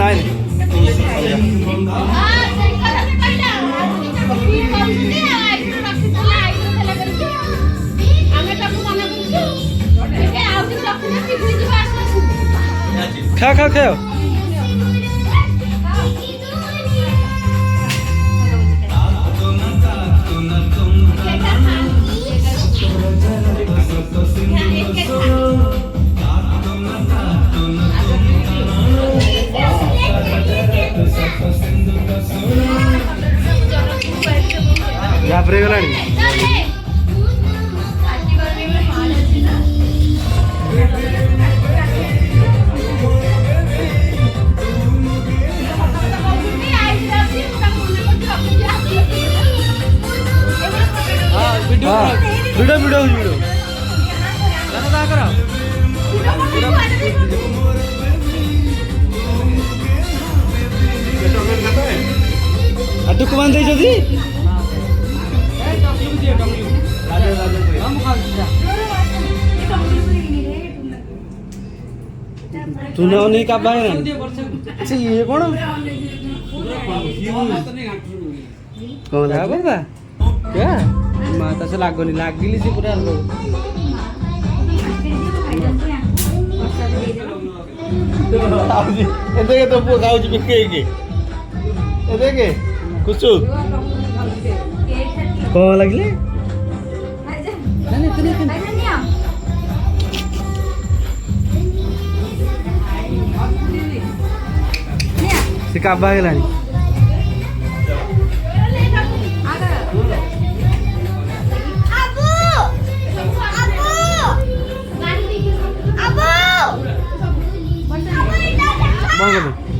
आए खा खा खाओ घाबरे गलानी वीडियो वीडियो वीडियो दुकान दे जल्दी तू ना नहीं का भाई ना अच्छा ये कौन कौन है बाबा क्या माता से लागोनी लागिली से पूरा लोग देखे तो वो गाँव जी बिके के देखे कुछ कौन लगले नहीं से का बाग लानी मांगो